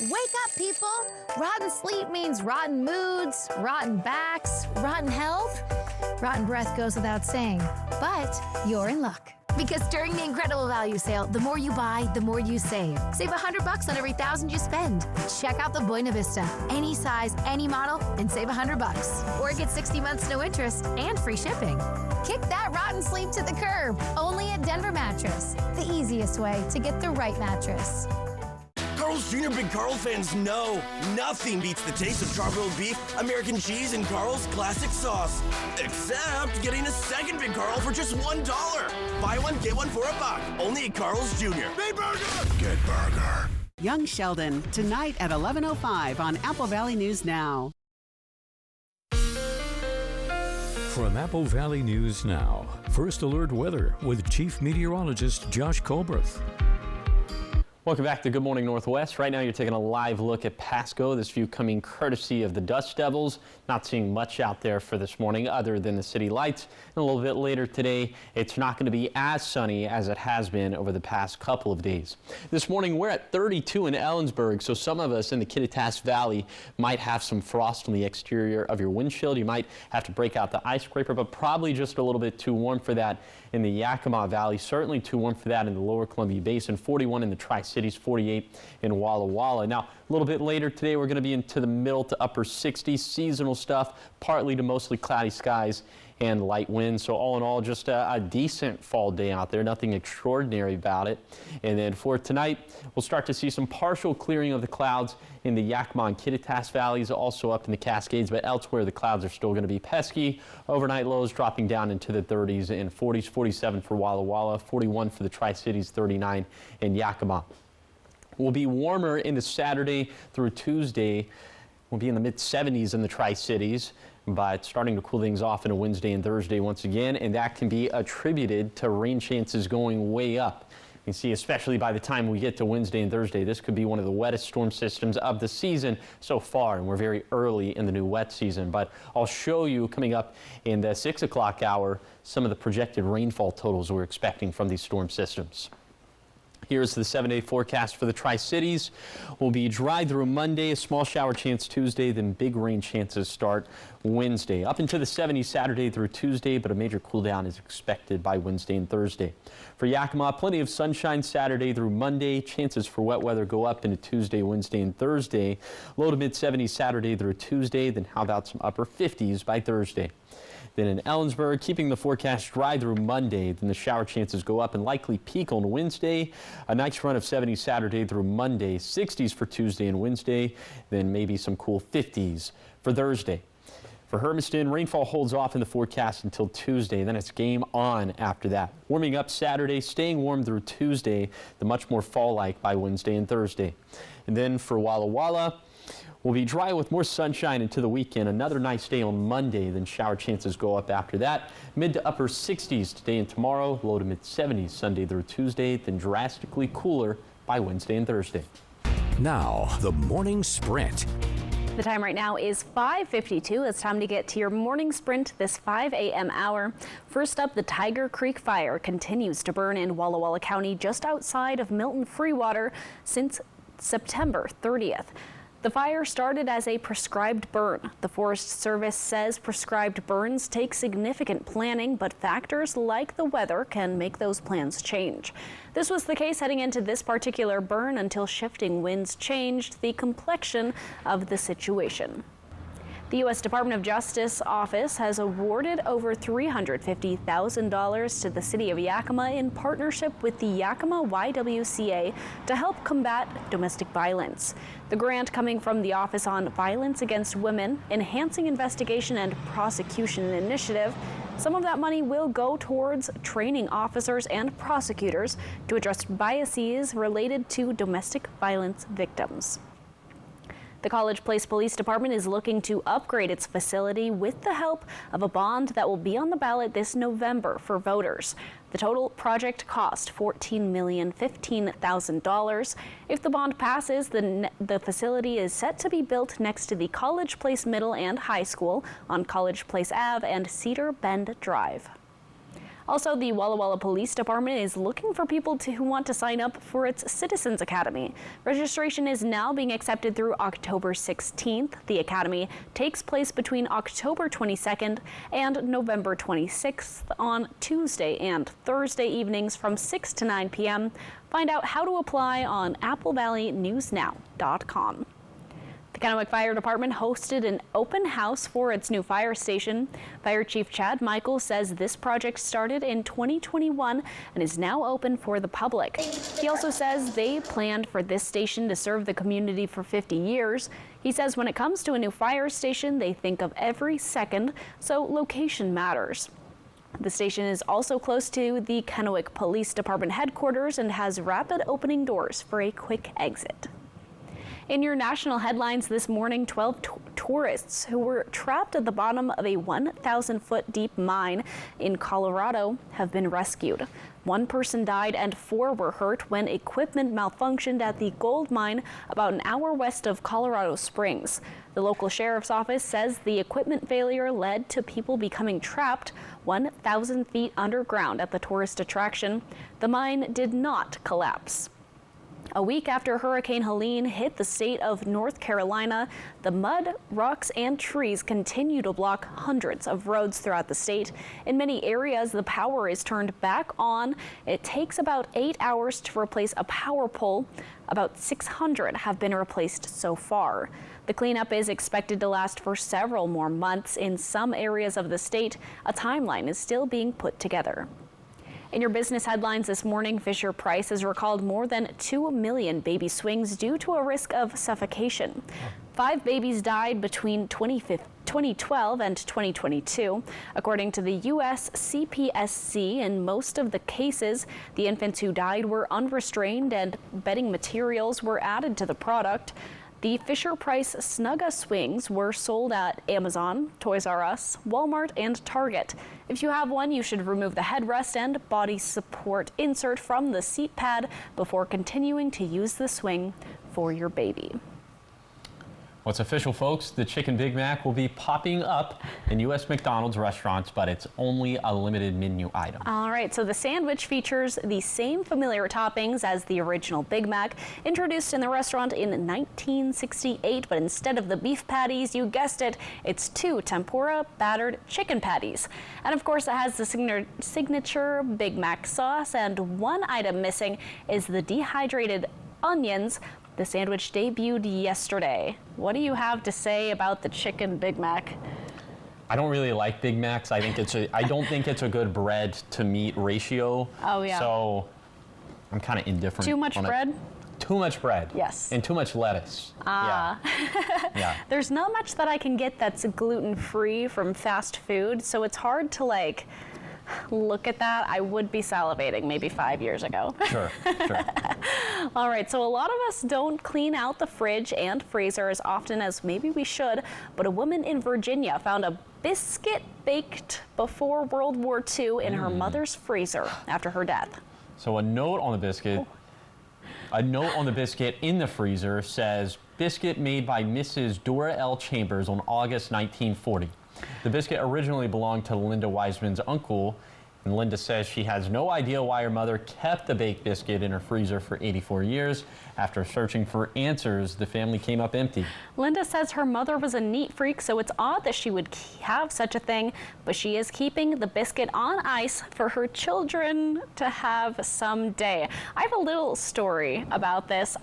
Wake up, people! Rotten sleep means rotten moods, rotten backs, rotten health. Rotten breath goes without saying, but you're in luck. Because during the incredible value sale, the more you buy, the more you save. Save $100 on every $1,000 you spend. Check out the Buena Vista. Any size, any model, and save $100. Or get 60 months no interest and free shipping. Kick that rotten sleep to the curb. Only at Denver Mattress. The easiest way to get the right mattress. Carl's Jr. Big Carl fans know nothing beats the taste of char-grilled beef, American cheese, and Carl's classic sauce. Except getting a second Big Carl for just $1. Buy one, get one for $1. Only at Carl's Jr. Big Burger! Get burger. Young Sheldon, tonight at 11:05 on Apple Valley News Now. From Apple Valley News Now, First Alert Weather with Chief Meteorologist Josh Colbert. Welcome back to Good Morning Northwest. Right now you're taking a live look at Pasco. This view coming courtesy of the Dust Devils. Not seeing much out there for this morning other than the city lights. And a little bit later today, it's not going to be as sunny as it has been over the past couple of days. This morning we're at 32 in Ellensburg, so some of us in the Kittitas Valley might have some frost on the exterior of your windshield. You might have to break out the ice scraper, but probably just a little bit too warm for that in the Yakima Valley. Certainly too warm for that in the lower Columbia Basin. 41 in the Tri-Cities, 48 in Walla Walla. Now, a little bit later today, we're going to be into the middle to upper 60s. Seasonal stuff, partly to mostly cloudy skies and light winds. So all in all, just a decent fall day out there. Nothing extraordinary about it. And then for tonight, we'll start to see some partial clearing of the clouds in the Yakima and Kittitas valleys, also up in the Cascades, but elsewhere the clouds are still going to be pesky. Overnight lows dropping down into the 30s and 40s, 47 for Walla Walla, 41 for the Tri-Cities, 39 in Yakima. We'll be warmer into Saturday through Tuesday. We'll be in the mid-70s in the Tri-Cities, but starting to cool things off into Wednesday and Thursday once again, and that can be attributed to rain chances going way up. You can see, especially by the time we get to Wednesday and Thursday, this could be one of the wettest storm systems of the season so far, and we're very early in the new wet season. But I'll show you coming up in the 6 o'clock hour some of the projected rainfall totals we're expecting from these storm systems. Here's the 7-day forecast for the Tri-Cities. We'll be dry through Monday, a small shower chance Tuesday, then big rain chances start Wednesday. Up into the 70s Saturday through Tuesday, but a major cool down is expected by Wednesday and Thursday. For Yakima, plenty of sunshine Saturday through Monday. Chances for wet weather go up into Tuesday, Wednesday, and Thursday. Low to mid 70s Saturday through Tuesday, then how about some upper 50s by Thursday. Then in Ellensburg, keeping the forecast dry through Monday, then the shower chances go up and likely peak on Wednesday. A nice run of 70s Saturday through Monday, 60s for Tuesday and Wednesday, then maybe some cool 50s for Thursday. For Hermiston, rainfall holds off in the forecast until Tuesday, then it's game on after that. Warming up Saturday, staying warm through Tuesday, the much more fall-like by Wednesday and Thursday. And then for Walla Walla, we'll be dry with more sunshine into the weekend. Another nice day on Monday, then shower chances go up after that. Mid to upper 60s today and tomorrow, low to mid 70s Sunday through Tuesday, then drastically cooler by Wednesday and Thursday. Now, the morning sprint. The time right now is 5:52. It's time to get to your morning sprint this 5 a.m. hour. First up, the Tiger Creek fire continues to burn in Walla Walla County just outside of Milton Freewater since September 30th. The fire started as a prescribed burn. The Forest Service says prescribed burns take significant planning, but factors like the weather can make those plans change. This was the case heading into this particular burn until shifting winds changed the complexion of the situation. The U.S. Department of Justice office has awarded over $350,000 to the city of Yakima in partnership with the Yakima YWCA to help combat domestic violence. The grant coming from the Office on Violence Against Women, Enhancing Investigation and Prosecution Initiative. Some of that money will go towards training officers and prosecutors to address biases related to domestic violence victims. The College Place Police Department is looking to upgrade its facility with the help of a bond that will be on the ballot this November for voters. The total project cost $14,015,000. If the bond passes, the facility is set to be built next to the College Place Middle and High School on College Place Ave and Cedar Bend Drive. Also, the Walla Walla Police Department is looking for people who want to sign up for its Citizens Academy. Registration is now being accepted through October 16th. The academy takes place between October 22nd and November 26th on Tuesday and Thursday evenings from 6 to 9 p.m. Find out how to apply on applevalley.newsnow.com. The Kennewick Fire Department hosted an open house for its new fire station. Fire Chief Chad Michael says this project started in 2021 and is now open for the public. He also says they planned for this station to serve the community for 50 years. He says when it comes to a new fire station, they think of every second, so location matters. The station is also close to the Kennewick Police Department headquarters and has rapid opening doors for a quick exit. In your national headlines this morning, 12 tourists who were trapped at the bottom of a 1,000-foot deep mine in Colorado have been rescued. One person died and 4 were hurt when equipment malfunctioned at the gold mine about an hour west of Colorado Springs. The local sheriff's office says the equipment failure led to people becoming trapped 1,000 feet underground at the tourist attraction. The mine did not collapse. A week after Hurricane Helene hit the state of North Carolina, the mud, rocks, and trees continue to block hundreds of roads throughout the state. In many areas, the power is turned back on. It takes about 8 hours to replace a power pole. About 600 have been replaced so far. The cleanup is expected to last for several more months. In some areas of the state, a timeline is still being put together. In your business headlines this morning, Fisher-Price has recalled more than 2 million baby swings due to a risk of suffocation. 5 babies died between 2012 and 2022. According to the U.S. CPSC, in most of the cases, the infants who died were unrestrained and bedding materials were added to the product. The Fisher-Price Snugga swings were sold at Amazon, Toys R Us, Walmart, and Target. If you have one, you should remove the headrest and body support insert from the seat pad before continuing to use the swing for your baby. What's official, folks? The Chicken Big Mac will be popping up in U.S. McDonald's restaurants, but it's only a limited menu item. All right, so the sandwich features the same familiar toppings as the original Big Mac, introduced in the restaurant in 1968, but instead of the beef patties, you guessed it, it's 2 tempura battered chicken patties. And of course, it has the signature Big Mac sauce, and one item missing is the dehydrated onions. The sandwich debuted yesterday. What do you have to say about the Chicken Big Mac? I don't really like Big Macs. I don't think it's a good bread to meat ratio. Oh yeah. So I'm kind of indifferent. Too much bread? Too much bread. Yes. And too much lettuce. Ah. Yeah. There's not much that I can get that's gluten-free from fast food, so it's hard to look at that. I would be salivating maybe 5 years ago. Sure. All right, so a lot of us don't clean out the fridge and freezer as often as maybe we should, but a woman in Virginia found a biscuit baked before World War II in her mother's freezer after her death. So a note on the biscuit in the freezer says, biscuit made by Mrs. Dora L. Chambers on August 1940. The biscuit originally belonged to Linda Wiseman's uncle, and Linda says she has no idea why her mother kept the baked biscuit in her freezer for 84 years. After searching for answers, the family came up empty. Linda says her mother was a neat freak, so it's odd that she would have such a thing, but she is keeping the biscuit on ice for her children to have someday. I have a little story about this.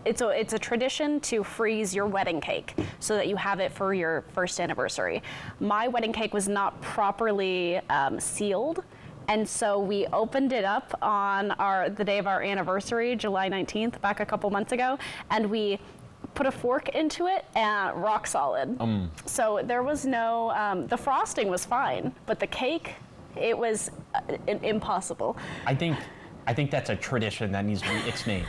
It's a tradition to freeze your wedding cake so that you have it for your first anniversary. My wedding cake was not properly sealed, and so we opened it up on the day of our anniversary, July 19th, back a couple months ago, and we put a fork into it and rock solid. So there was no, the frosting was fine, but the cake, it was impossible. I think that's a tradition that needs to be ixnayed.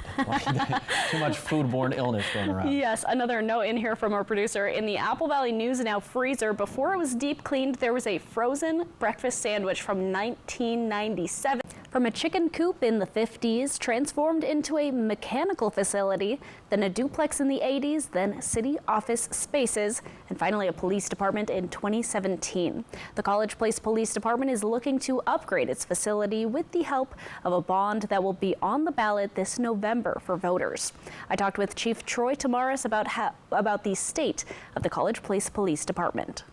Too much foodborne illness going around. Yes, another note in here from our producer. In the Apple Valley News Now freezer, before it was deep cleaned, there was a frozen breakfast sandwich from 1997. From a chicken coop in the 50s, transformed into a mechanical facility, then a duplex in the 80s, then city office spaces, and finally a police department in 2017. The College Place Police Department is looking to upgrade its facility with the help of a bond that will be on the ballot this November for voters. I talked with Chief Troy Tamaris about the state of the College Place Police Department.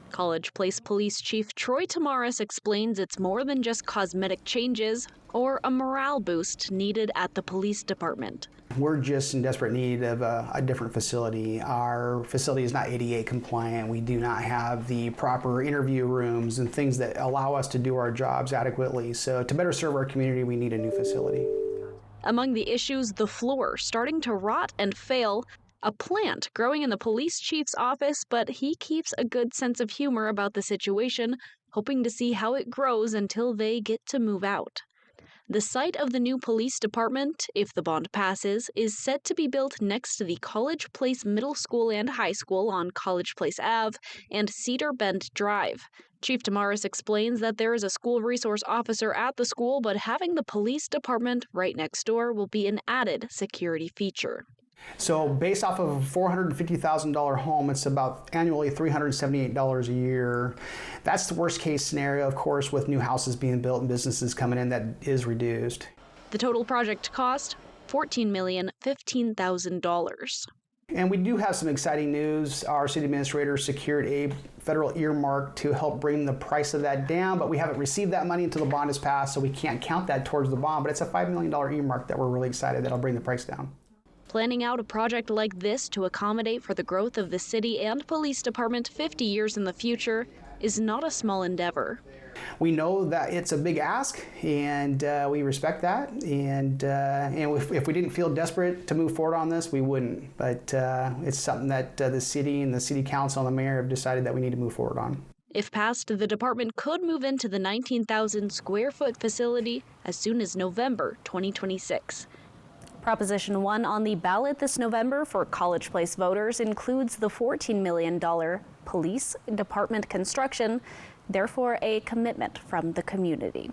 College Place Police Chief Troy Tamaris explains it's more than just cosmetic changes or a morale boost needed at the police department. We're just in desperate need of a different facility. Our facility is not ADA compliant. We do not have the proper interview rooms and things that allow us to do our jobs adequately. So to better serve our community, we need a new facility. Among the issues, the floor starting to rot and fail, a plant growing in the police chief's office, but he keeps a good sense of humor about the situation, hoping to see how it grows until they get to move out. The site of the new police department, if the bond passes, is set to be built next to the College Place Middle School and High School on College Place Ave and Cedar Bend Drive. Chief Tamaris explains that there is a school resource officer at the school, but having the police department right next door will be an added security feature. So based off of a $450,000 home, it's about annually $378 a year. That's the worst case scenario, of course, with new houses being built and businesses coming in, that is reduced. The total project cost, $14,015,000. And we do have some exciting news. Our city administrator secured a federal earmark to help bring the price of that down, but we haven't received that money until the bond is passed, so we can't count that towards the bond, but it's a $5 million earmark that we're really excited that'll bring the price down. Planning out a project like this to accommodate for the growth of the city and police department 50 years in the future is not a small endeavor. We know that it's a big ask, and we respect that. And if we didn't feel desperate to move forward on this, we wouldn't. But it's something that the city and the city council and the mayor have decided that we need to move forward on. If passed, the department could move into the 19,000 square foot facility as soon as November 2026. Proposition 1 on the ballot this November for College Place voters includes the $14 million police department construction, therefore a commitment from the community.